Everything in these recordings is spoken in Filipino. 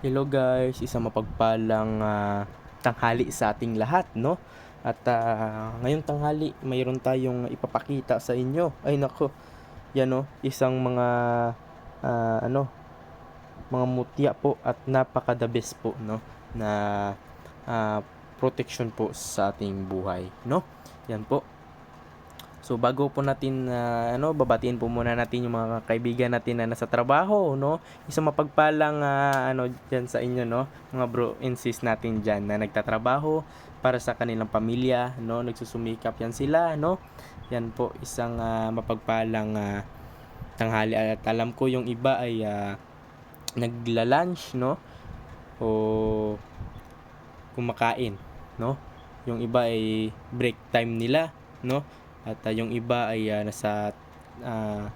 Hello guys, isang mapagpalang tanghali sa ating lahat, no? At ngayong tanghali, mayroon tayong ipapakita sa inyo. Ay nako, yan no, isang mga mga mutya po at napaka-the best po, no? Na protection po sa ating buhay, no? Yan po. So bago po natin babatiin po muna natin yung mga kaibigan natin na nasa trabaho, no? Isang mapagpalang diyan sa inyo, no? Mga bro and sis natin diyan na nagtatrabaho para sa kanilang pamilya, no? Nagsusumikap yan sila, no? Yan po isang mapagpalang tanghali at alam ko yung iba ay nagla-lunch, no? O kumakain, no? Yung iba ay break time nila, no? At yung iba ay nasa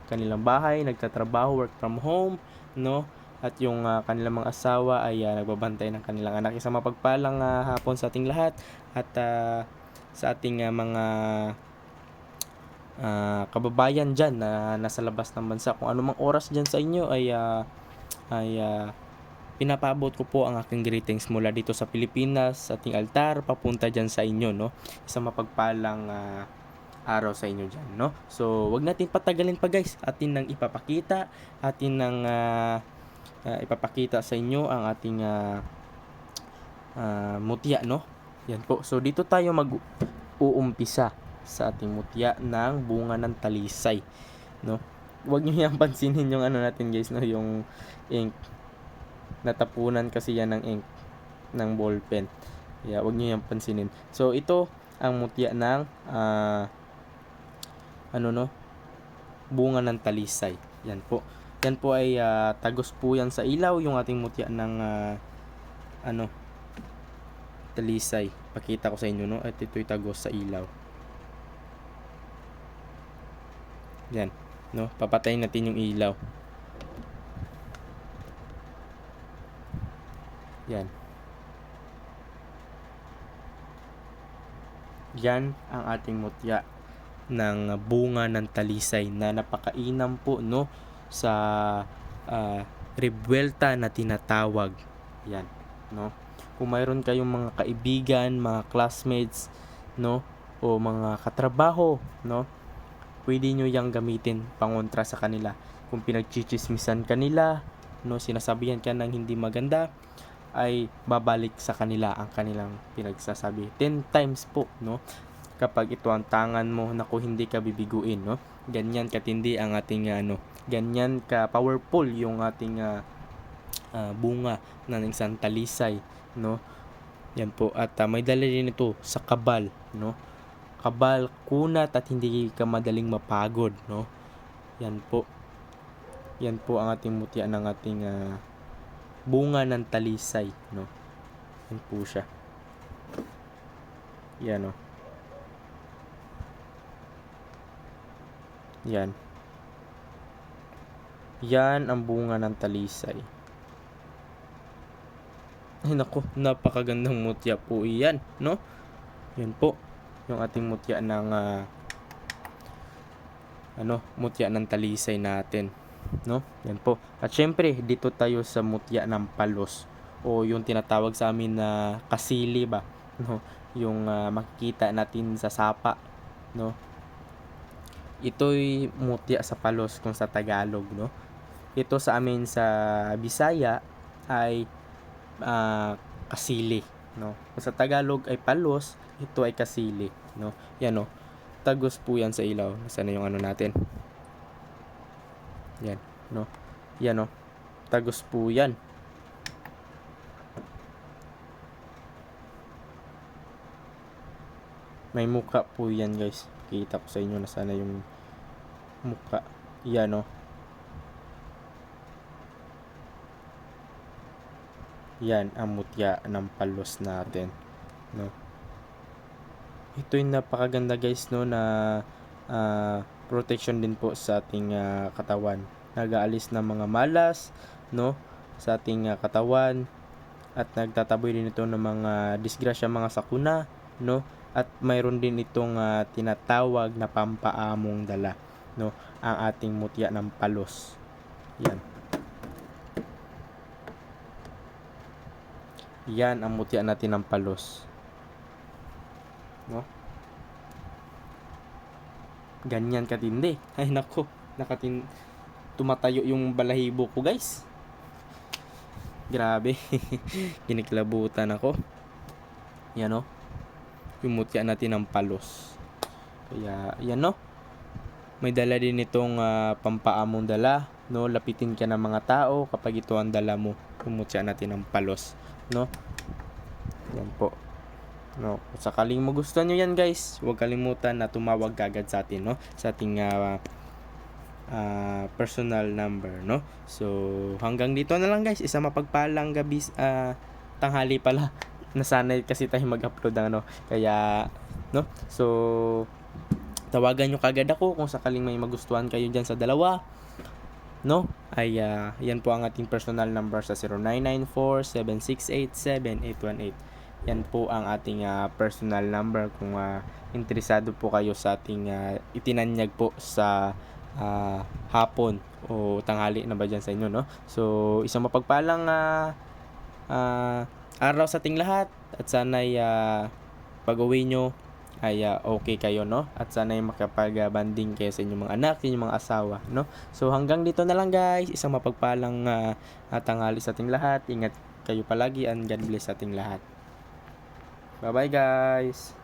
kanilang bahay, nagtatrabaho, work from home, no? At yung kanilang mga asawa ay nagbabantay ng kanilang anak. Isang mapagpalang hapon sa ating lahat at sa ating mga kababayan dyan na nasa labas ng bansa. Kung anumang oras dyan sa inyo ay pinapaabot ko po ang aking greetings mula dito sa Pilipinas, sa ating altar, papunta dyan sa inyo, no? Isang mapagpalang araw sa inyo dyan, no? So, wag natin patagalin pa guys. Atin nang ipapakita, atin nang ipapakita sa inyo ang ating mutya, no? Yan po. So, dito tayo mag-uumpisa sa ating mutya ng bunga ng talisay, no? Wag niyo yang pansinin yung natin guys, no? Yung ink. Natapunan kasi yan ng ink ng ballpen. Yeah, wag niyo yang pansinin. So, ito ang mutya ng bunga ng talisay. Yan po. Yan po ay tagos po yan sa ilaw, yung ating mutya ng talisay. Pakita ko sa inyo, no? At ito'y tagos sa ilaw. Yan, no? Papatayin natin yung ilaw. Yan. Yan ang ating mutya ng bunga ng talisay na napakainam po, no, sa rebuelta na tinatawag. Yan, no? Kung mayroon kayong mga kaibigan, mga classmates, no, o mga katrabaho, no, pwede nyo yang gamitin pangontra sa kanila. Kung pinagchichismisan kanila, no, sinasabihan ka ng hindi maganda, ay babalik sa kanila ang kanilang pinagsasabi 10 times po, no? Kapag ito ang tangan mo, naku, hindi ka bibiguin, no? Ganyan katindi ang ating ganyan ka powerful yung ating bunga ng isang talisay, no? Yan po. At may dala din ito sa kabal, no? Kabal, kunat at hindi ka madaling mapagod, no? Yan po. Yan po ang ating mutya ng ating bunga ng talisay, no? Yan po siya. Yan, no? Yan. Yan ang bunga ng talisay. Ay nako, napakagandang mutya po iyan, no? Yan po. Yung ating mutya ng mutya ng talisay natin, no? Yan po. At syempre, dito tayo sa mutya ng palos o yung tinatawag sa amin na kasili ba, no? Yung makikita natin sa sapa, no? Ito'y mutya sa palos kung sa Tagalog, no? Ito sa amin sa Bisaya ay kasili, no? Kung sa Tagalog ay palos, ito ay kasili, no? Yan, no? Tagos po yan sa ilaw. Nasaan na yung natin? Yan, no? Yan, no? Tagos po yan. May muka po yan guys. Kita ko sa inyo na sana yung muka. Yan, no? Yan ang mutya ng palos natin, no? Ito yung napakaganda guys, no, na protection din po sa ating katawan. Nag-aalis ng mga malas, no, sa ating katawan at nagtataboy din ito ng mga disgrasya, mga sakuna, no? At mayroon din itong tinatawag na pampaamong dala, no, ang ating mutya ng palos. Yan. Yan ang mutya natin ng palos. No? Ganyan katindi. Ay nako, tumatayo yung balahibo ko, guys. Grabe. Kiniklabutan ako. Yan no. Yung mutya natin ng palos. Kaya yan no. May dala din itong pampaamong dala, no? Lapitin ka ng mga tao kapag ito ang dala mo. Yung mutya natin ng palos, no? Yan po. No, kung sakaling magustuhan nyo yan, guys, huwag kalimutan na tumawag kagad sa atin, no? Sa ating personal number, no? So, hanggang dito na lang, guys. Isang mapagpalang gabi, tanghali pala. Nasanay kasi tayo mag-upload ng ano. Kaya, no? So, tawagan nyo kagad ako kung sakaling may magustuhan kayo dyan sa dalawa, no? Ay, yan po ang ating personal number sa 0994-768-7818. Yan po ang ating personal number kung interesado po kayo sa ating itinanyag po sa hapon o tanghali na ba dyan sa inyo, no? So, isang mapagpalang araw sa ating lahat at sana'y pag-uwi nyo ay okay kayo, no? At sana'y makapag-banding kayo sa inyong mga anak, sa inyong mga asawa, no? So, hanggang dito na lang, guys. Isang mapagpalang tanghali sa ating lahat. Ingat kayo palagi and God bless sa ating lahat. Bye-bye, guys.